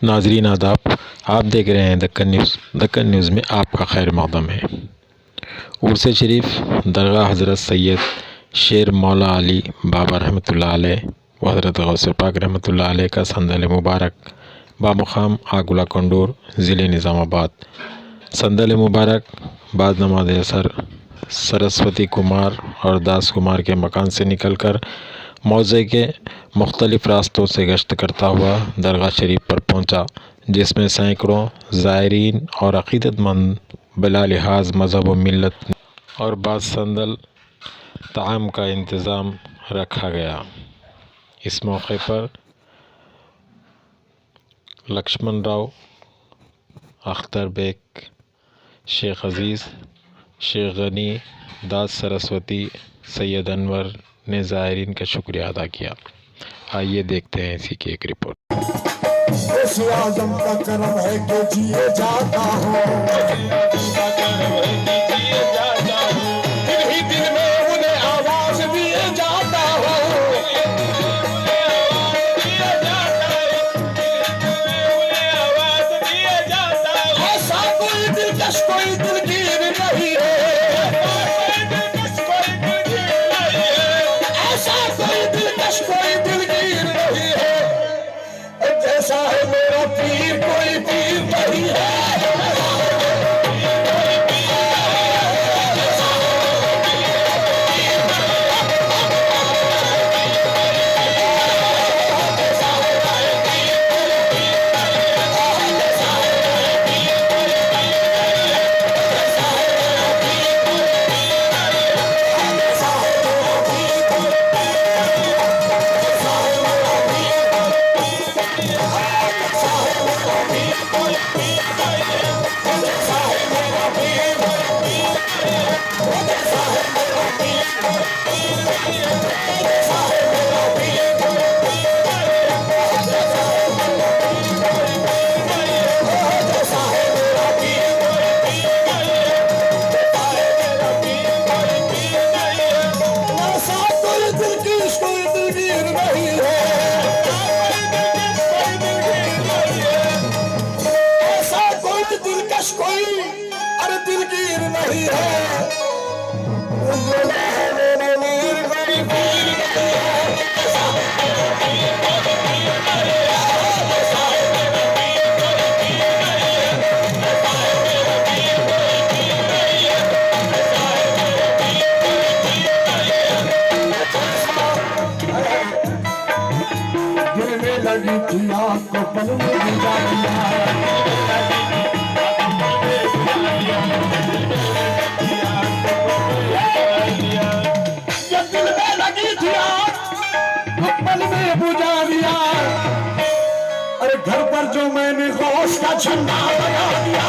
नाजरीन आदाब, आप देख रहे हैं दक्कन न्यूज़। दक्कन न्यूज़ में आपका खैर मक़दम है। उर्स शरीफ दरगाह हज़रत सैयद शेर मौला अली बाबा रहमतुल्लाह अलैह व हज़रत गौसे पाक रहमतुल्लाह अलैह का संदल मुबारक बामुक़ाम आगुला कंडोर ज़िले निज़ामाबाद। संदल मुबारक बाद नमाज असर सरस्वती कुमार और दास कुमार के मकान से निकलकर मौज़े के मुख्तलिफ़ रास्तों से गश्त करता हुआ दरगाह शरीफ पर पहुंचा, जिसमें सैकड़ों ज़ायरीन और अक़ीदतमंद बिला लिहाज मज़हब व मिल्लत और बाद संदल ताम का इंतज़ाम रखा गया। इस मौके पर लक्ष्मण राव, अख्तर बेग, शेख अज़ीज़, शेख गनी, दास सरस्वती, सैयद अनवर ने ज़ायरीन का शुक्रिया अदा किया। आइए देखते हैं इसी की एक रिपोर्ट। आज़म का करम है कि जिए जाता हूँ, दिल ही दिल में उन्हें आवाज दिए जाता हूँ। ऐसा कोई दिलकश कोई दिलगीर नहीं है, ऐसा कोई दिलकश कोई दिलगीर नहीं है। जैसा है मेरा पीर कोई पीर नहीं है। लगी थी आपको पल में बुझा दिया, जब दिल में लगी थी आपको पल में बुझा दिया। अरे घर पर जो मैंने गौस का झंडा लगा दिया,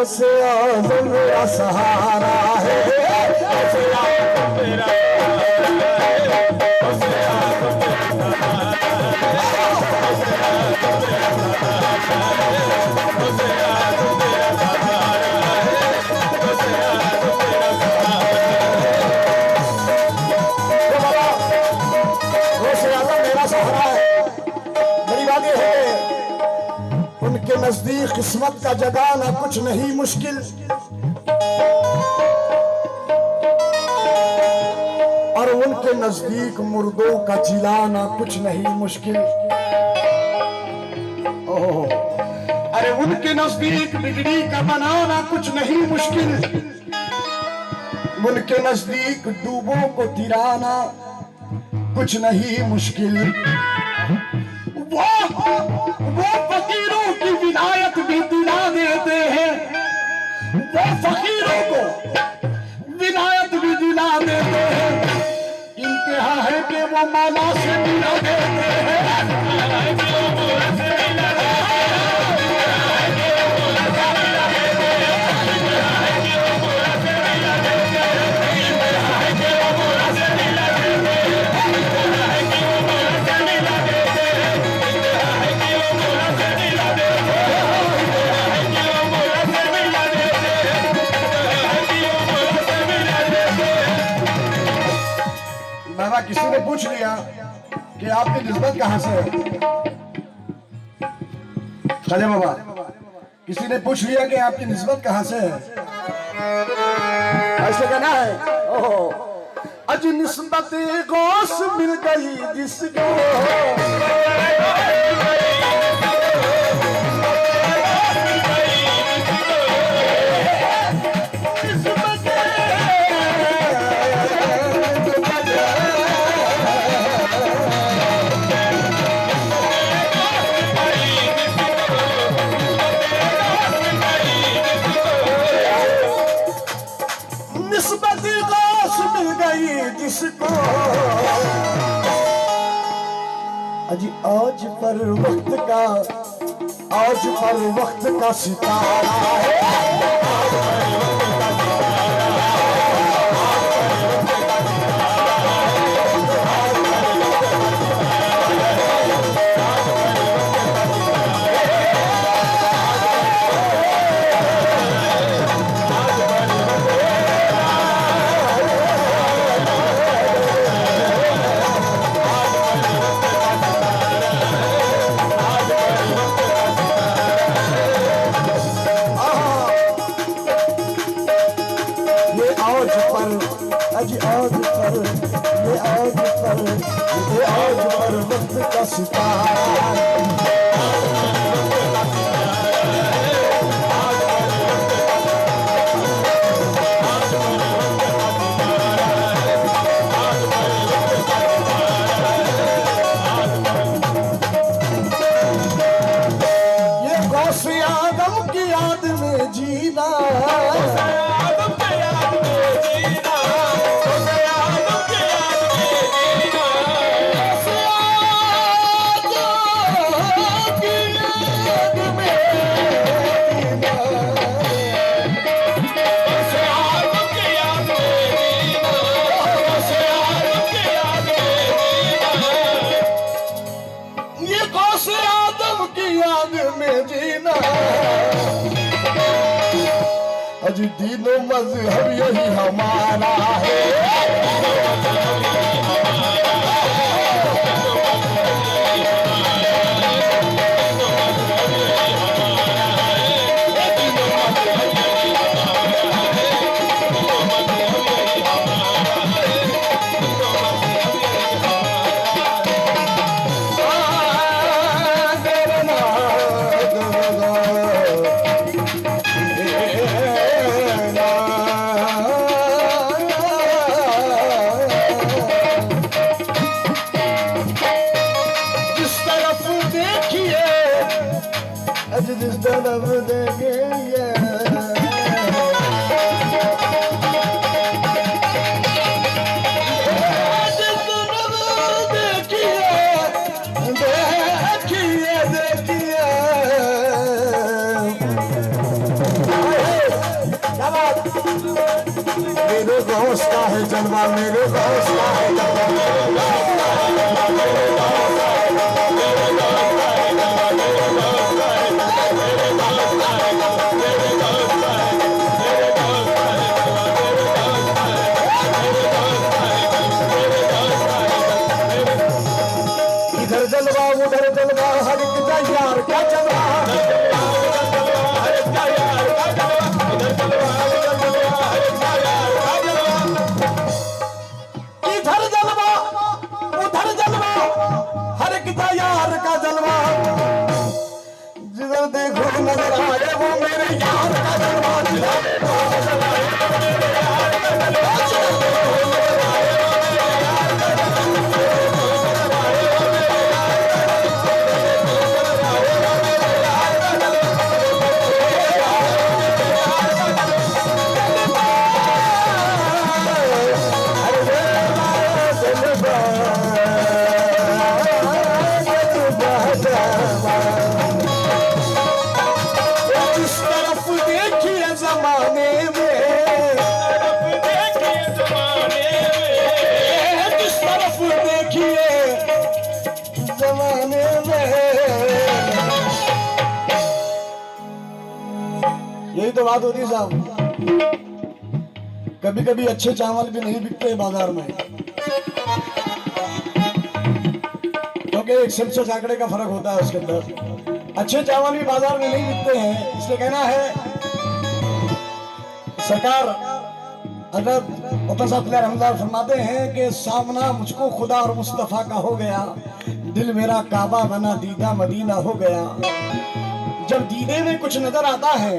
से आज़म मेरा सहारा है। मेरी बात ये है उनके नजदीक किस्मत का जगाना कुछ नहीं मुश्किल, और उनके नजदीक मुर्दों का जिलाना कुछ नहीं मुश्किल। ओह, अरे उनके नजदीक बिगड़ी का बनाना कुछ नहीं मुश्किल, उनके नजदीक डूबों को तिराना कुछ नहीं मुश्किल। वो फकीरों की विलायत भी दिला देते हैं, वो फकीरों को विलायत भी दिला देते हैं। इंतहा है कि वो मौला से मिला देते हैं। बाबा किसी ने पूछ लिया कि आपकी निस्बत कहां से है, खाजा बाबा किसी ने पूछ लिया कि आपकी निस्बत कहां से है, ऐसे कहना है ओह अज निस्बत गौस मिल गई जिसको, जिसको अजी आज पर वक्त का सितारा है। आज पर वक्त का सितारा ये गौसे आदम की याद में जीना, अजी दीनो मजहब यही हमारा है। जिस तरफ देखेंगे मेरे दोस्त का है जलवा, मेरे दोस्त का है जलवा। इधर जलवा उधर जलवा, हर एक का यार क्या चल रहा है। देखो नजर आए वो मेरे यार का दरवाजा। जिस तरफ देखिए जमाने में, जिस तरफ देखिए जमाने में। यही तो बात होती है साहब, कभी कभी अच्छे चावल भी नहीं बिकते बाजार में, क्योंकि एक सिलसिले आंकड़े का फर्क होता है उसके अंदर। अच्छे चावल भी बाजार में नहीं बिकते हैं, इसलिए कहना है सरकार हजरत रहमतुल्लाह फरमाते हैं कि सामना मुझको खुदा और मुस्तफा का हो गया, दिल मेरा काबा बना दीदा मदीना हो गया। जब दीदे में कुछ नजर आता है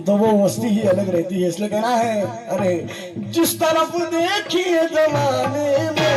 तो वो मस्ती ही अलग रहती है, इसलिए कहना है अरे जिस तरफ देखिए जमाने में।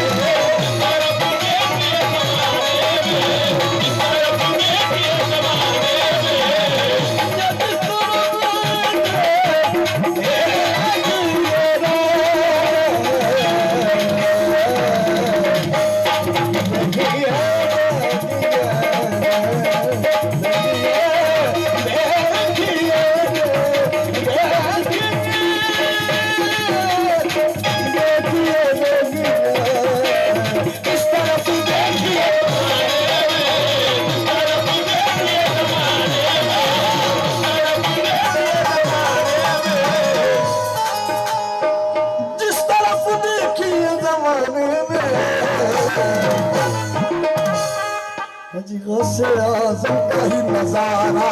गौसे आज़म का ही नजारा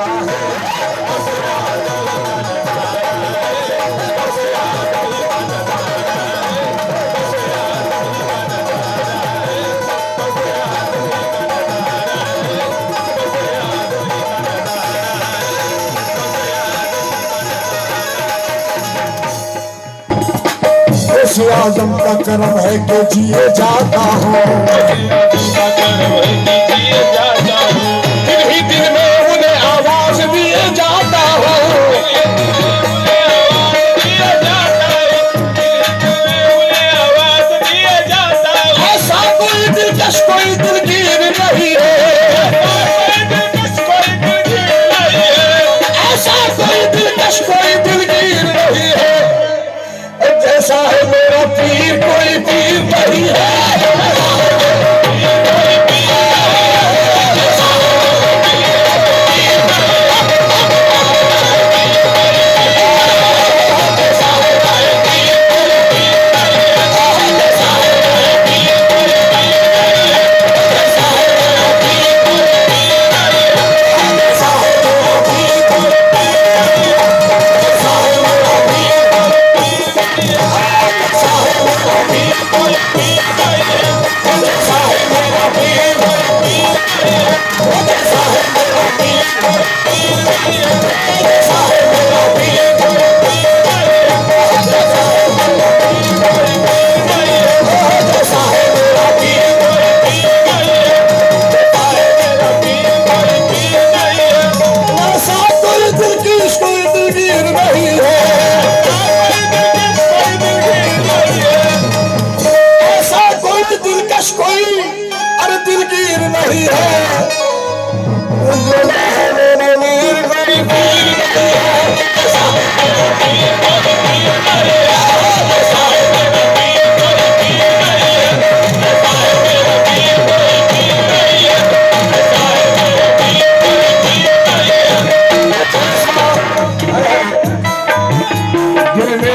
गौसे आज़म का करम है कि जिए जाता हूँ, दिन ही दिन में उन्हें आवाज दिए जाता हूँ। ऐसा कोई दिलकश कोई दिलगीर नहीं है, ऐसा कोई दिलकश कोई दिलगीर नहीं है, जैसा है मेरा पीर कोई पीर नहीं है।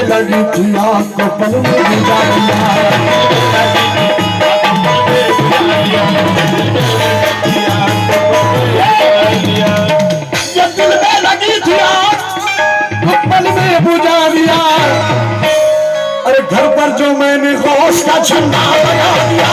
लगी थी आँख को पल में बुझा दिया, ये दिल में लगी थी आँख को पल में बुझा दिया। अरे घर पर जो मैंने गौस का झंडा लगा दिया,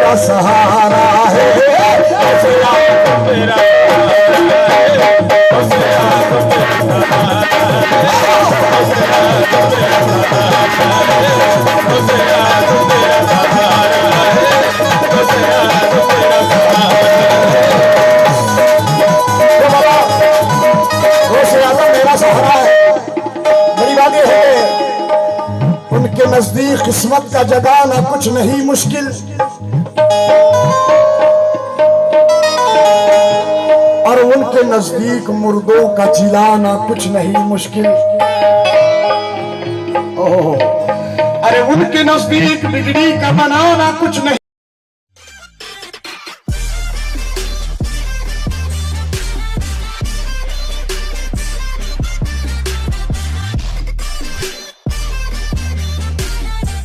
मेरा सहारा है। उनके नजदीक किस्मत का जगाना कुछ नहीं मुश्किल, और उनके नजदीक मुर्दों का जिलाना कुछ नहीं मुश्किल। ओह, अरे उनके नजदीक बिगड़ी का बनाना कुछ नहीं।